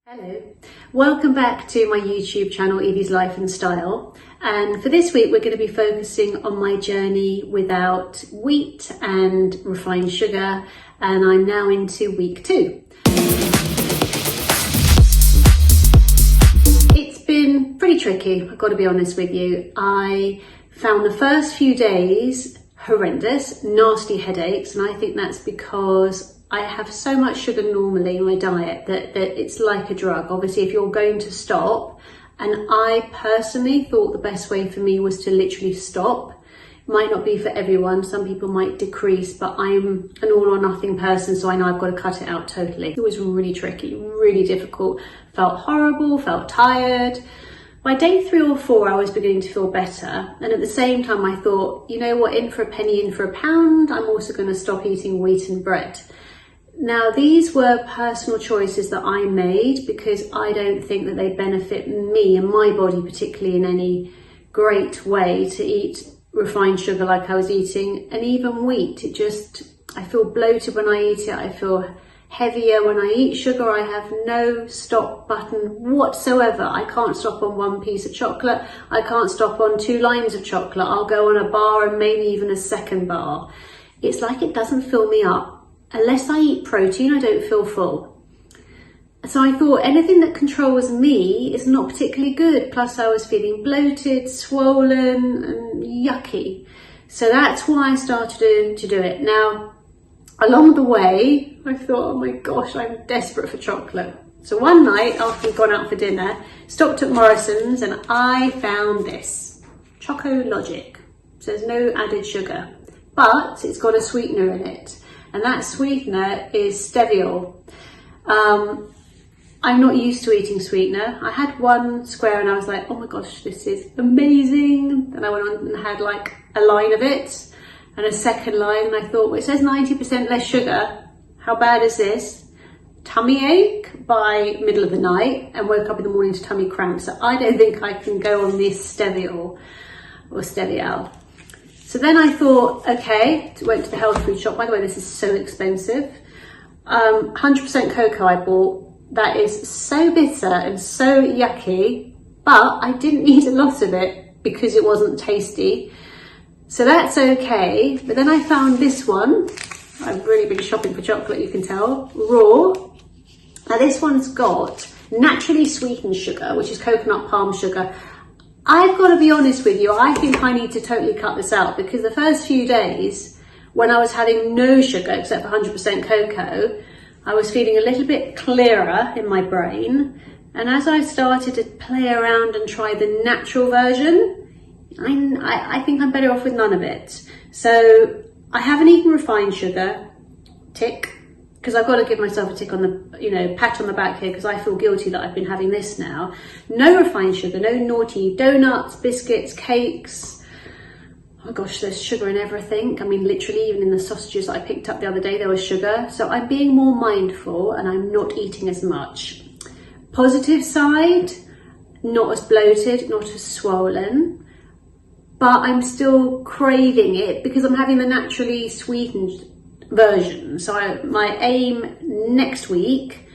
Hello, welcome back to my YouTube channel Evey's Life and Style, and for this week we're going to be focusing on my journey without wheat and refined sugar, and I'm now into week 2. It's been pretty tricky, I've got to be honest with you. I found the first few days horrendous, nasty headaches, and I think that's because I have so much sugar normally in my diet that it's like a drug. Obviously, if you're going to stop, and I personally thought the best way for me was to literally stop. It might not be for everyone, some people might decrease, but I'm an all or nothing person, so I know I've got to cut it out totally. It was really tricky, really difficult, felt horrible, felt tired. By day 3 or 4, I was beginning to feel better. And at the same time, I thought, you know what, in for a penny, in for a pound, I'm also going to stop eating wheat and bread. Now, these were personal choices that I made because I don't think that they benefit me and my body particularly in any great way to eat refined sugar like I was eating, and even wheat. I feel bloated when I eat it, I feel heavier when I eat sugar. I have no stop button whatsoever. I can't stop on 1 piece of chocolate, I can't stop on 2 lines of chocolate. I'll go on a bar and maybe even a second bar. It's like it doesn't fill me up. Unless I eat protein, I don't feel full. So I thought anything that controls me is not particularly good. Plus I was feeling bloated, swollen and yucky. So that's why I started to do it. Now, along the way, I thought, oh my gosh, I'm desperate for chocolate. So one night after we'd gone out for dinner, stopped at Morrison's and I found this, Choco Logic. So there's no added sugar, but it's got a sweetener in it. And that sweetener is stevia. I'm not used to eating sweetener. I had 1 square and I was like, oh my gosh, this is amazing. Then I went on and had like a line of it and a second line, and I thought, well, it says 90% less sugar. How bad is this? Tummy ache by middle of the night and woke up in the morning to tummy cramps. So I don't think I can go on this stevia or stevia. So then I thought, okay, went to the health food shop. By the way, this is so expensive. 100% cocoa I bought. That is so bitter and so yucky, but I didn't eat a lot of it because it wasn't tasty. So that's okay. But then I found this one. I've really been shopping for chocolate, you can tell. Raw. Now this one's got naturally sweetened sugar, which is coconut palm sugar. I've got to be honest with you, I think I need to totally cut this out because the first few days when I was having no sugar except for 100% cocoa, I was feeling a little bit clearer in my brain. And as I started to play around and try the natural version, I think I'm better off with none of it. So I haven't eaten refined sugar, tick, because I've got to give myself a tick on the, pat on the back here because I feel guilty that I've been having this now. No refined sugar, no naughty donuts, biscuits, cakes. Oh my gosh, there's sugar in everything. I mean, literally, even in the sausages that I picked up the other day, there was sugar. So I'm being more mindful and I'm not eating as much. Positive side, not as bloated, not as swollen, but I'm still craving it because I'm having the naturally sweetened version. So my aim next week,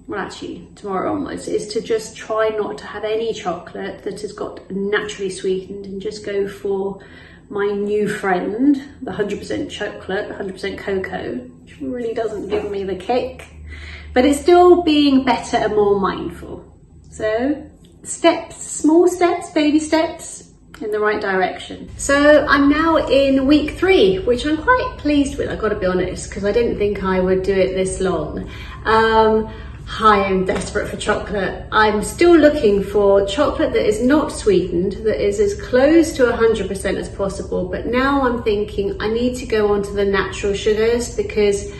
well actually tomorrow onwards, is to just try not to have any chocolate that has got naturally sweetened and just go for my new friend, the 100% chocolate, 100% cocoa, which really doesn't give me the kick, but it's still being better and more mindful. So steps, small steps, baby steps in the right direction. So I'm now in week 3, which I'm quite pleased with, I've got to be honest, because I didn't think I would do it this long. Hi, I'm desperate for chocolate. I'm still looking for chocolate that is not sweetened, that is as close to 100% as possible, but now I'm thinking I need to go on to the natural sugars because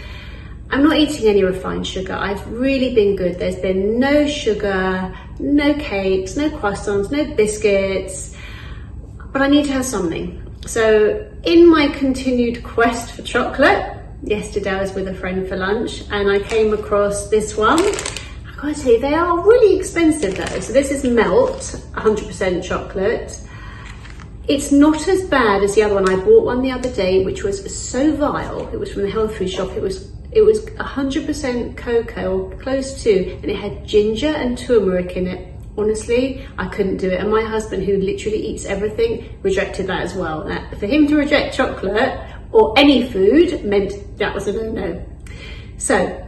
I'm not eating any refined sugar. I've really been good. There's been no sugar, no cakes, no croissants, no biscuits, but I need to have something. So in my continued quest for chocolate, yesterday I was with a friend for lunch and I came across this one. I've got to say, they are really expensive though. So this is Melt, 100% chocolate. It's not as bad as the other one. I bought one the other day, which was so vile. It was from the health food shop. It was It was 100% cocoa, or close to, and it had ginger and turmeric in it. Honestly, I couldn't do it. And my husband, who literally eats everything, rejected that as well. For him to reject chocolate or any food meant that was a no-no. So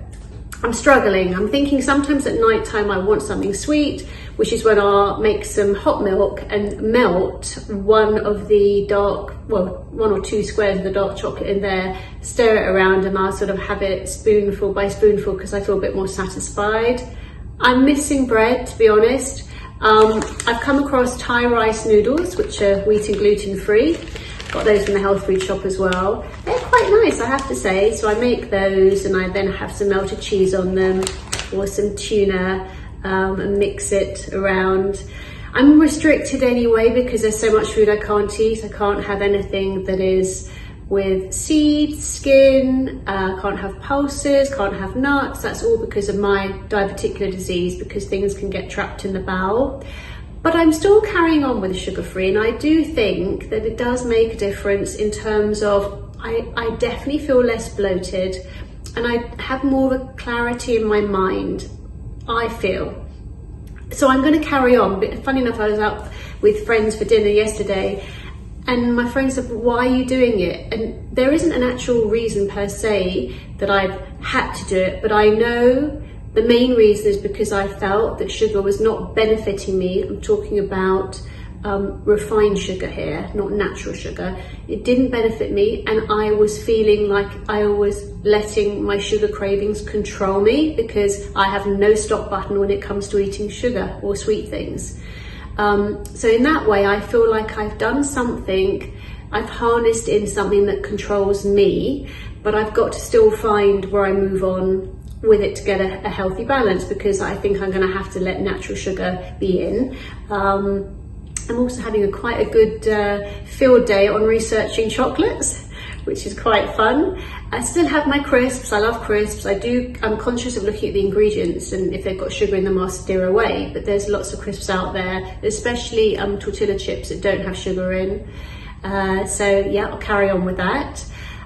I'm struggling. I'm thinking sometimes at night time I want something sweet, which is when I'll make some hot milk and melt one or two squares of the dark chocolate in there, stir it around, and I'll sort of have it spoonful by spoonful because I feel a bit more satisfied. I'm missing bread, to be honest. I've come across Thai rice noodles, which are wheat and gluten free. Got those from the health food shop as well. They're quite nice, I have to say. So I make those and I then have some melted cheese on them or some tuna and mix it around. I'm restricted anyway because there's so much food I can't eat. I can't have anything that is with seeds, skin, can't have pulses, can't have nuts. That's all because of my diverticular disease, because things can get trapped in the bowel. But I'm still carrying on with sugar-free, and I do think that it does make a difference in terms of I definitely feel less bloated and I have more of a clarity in my mind, I feel. So I'm going to carry on. But funny enough, I was out with friends for dinner yesterday and my friend said, why are you doing it? And there isn't an actual reason per se that I've had to do it, but I know the main reason is because I felt that sugar was not benefiting me. I'm talking about refined sugar here, not natural sugar. It didn't benefit me, and I was feeling like I was letting my sugar cravings control me because I have no stop button when it comes to eating sugar or sweet things. So in that way, I feel like I've done something, I've harnessed in something that controls me, but I've got to still find where I move on with it to get a healthy balance, because I think I'm going to have to let natural sugar be in. I'm also having quite a good field day on researching chocolates, which is quite fun. I still have my crisps. I love crisps. I'm conscious of looking at the ingredients, and if they've got sugar in them, I'll steer away. But there's lots of crisps out there, especially tortilla chips that don't have sugar in. So yeah, I'll carry on with that.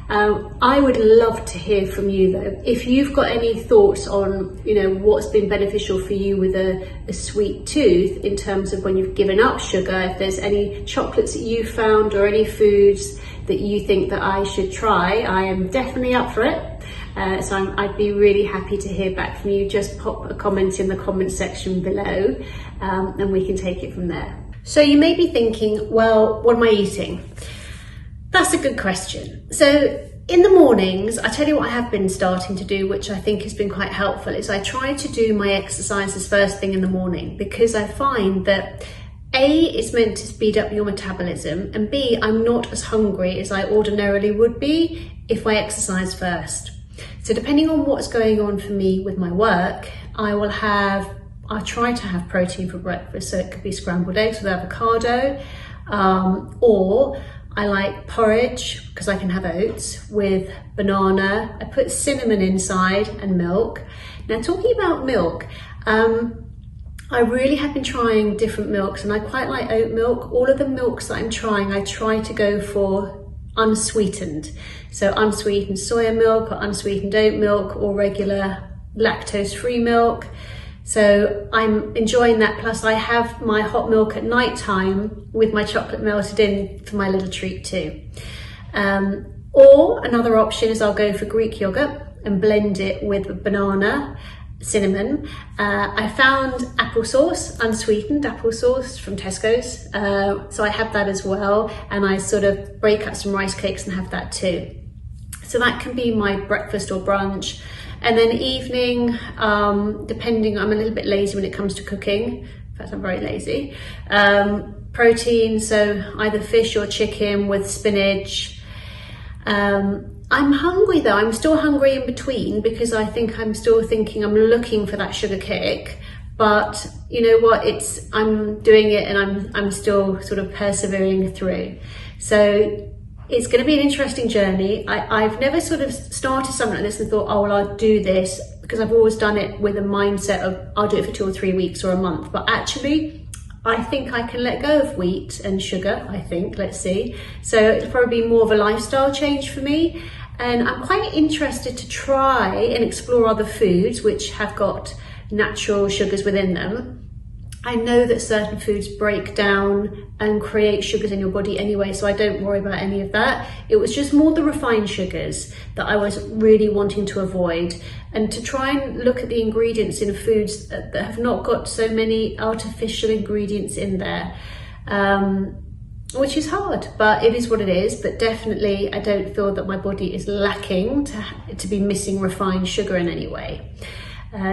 I would love to hear from you though. If you've got any thoughts on, what's been beneficial for you with a sweet tooth in terms of when you've given up sugar, if there's any chocolates that you found or any foods that you think that I should try, I am definitely up for it. So I'd be really happy to hear back from you. Just pop a comment in the comment section below and we can take it from there. So you may be thinking, well, what am I eating? That's a good question. So in the mornings, I tell you what I have been starting to do, which I think has been quite helpful, is I try to do my exercises first thing in the morning, because I find that A, it's meant to speed up your metabolism, and B, I'm not as hungry as I ordinarily would be if I exercise first. So depending on what's going on for me with my work, I try to have protein for breakfast. So it could be scrambled eggs with avocado, or I like porridge because I can have oats with banana. I put cinnamon inside and milk. Now, talking about milk, I really have been trying different milks, and I quite like oat milk. All of the milks that I'm trying, I try to go for unsweetened. So unsweetened soya milk or unsweetened oat milk or regular lactose-free milk. So I'm enjoying that. Plus I have my hot milk at night time with my chocolate melted in for my little treat too. Or another option is I'll go for Greek yogurt and blend it with banana, cinnamon. I found applesauce, unsweetened applesauce from Tesco's. So I have that as well. And I sort of break up some rice cakes and have that too. So that can be my breakfast or brunch. And then evening, depending, I'm a little bit lazy when it comes to cooking. In fact, I'm very lazy. Protein, so either fish or chicken with spinach. I'm hungry though. I'm still hungry in between because I think I'm still thinking I'm looking for that sugar kick. But you know what? I'm doing it, and I'm still sort of persevering through. So it's going to be an interesting journey. I've never sort of started something like this and thought, oh, well, I'll do this, because I've always done it with a mindset of I'll do it for 2 or 3 weeks or a month. But actually, I think I can let go of wheat and sugar, let's see. So it'll probably be more of a lifestyle change for me. And I'm quite interested to try and explore other foods which have got natural sugars within them. I know that certain foods break down and create sugars in your body anyway, so I don't worry about any of that. It was just more the refined sugars that I was really wanting to avoid, and to try and look at the ingredients in foods that have not got so many artificial ingredients in there, which is hard, but it is what it is. But definitely I don't feel that my body is lacking to be missing refined sugar in any way.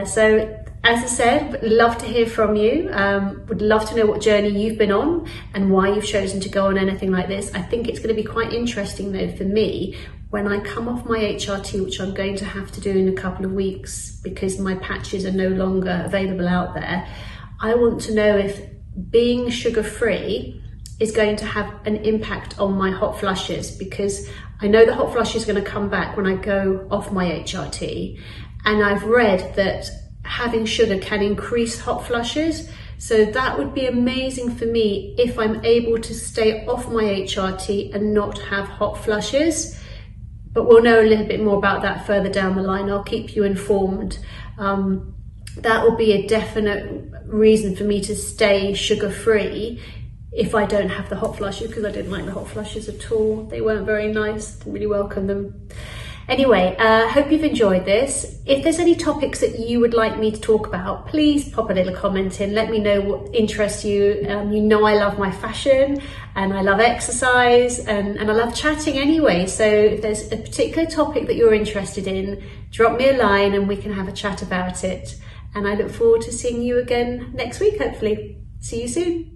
So as I said, would love to hear from you. Would love to know what journey you've been on and why you've chosen to go on anything like this. I think it's going to be quite interesting though for me when I come off my HRT, which I'm going to have to do in a couple of weeks because my patches are no longer available out there. I want to know if being sugar-free is going to have an impact on my hot flushes, because I know the hot flush is going to come back when I go off my HRT, and I've read that having sugar can increase hot flushes. So that would be amazing for me if I'm able to stay off my HRT and not have hot flushes. But we'll know a little bit more about that further down the line. I'll keep you informed. That will be a definite reason for me to stay sugar-free if I don't have the hot flushes, because I didn't like the hot flushes at all. They weren't very nice, didn't really welcome them. Anyway, hope you've enjoyed this. If there's any topics that you would like me to talk about, please pop a little comment in. Let me know what interests you. You know I love my fashion and I love exercise and I love chatting anyway. So if there's a particular topic that you're interested in, drop me a line and we can have a chat about it. And I look forward to seeing you again next week, hopefully. See you soon.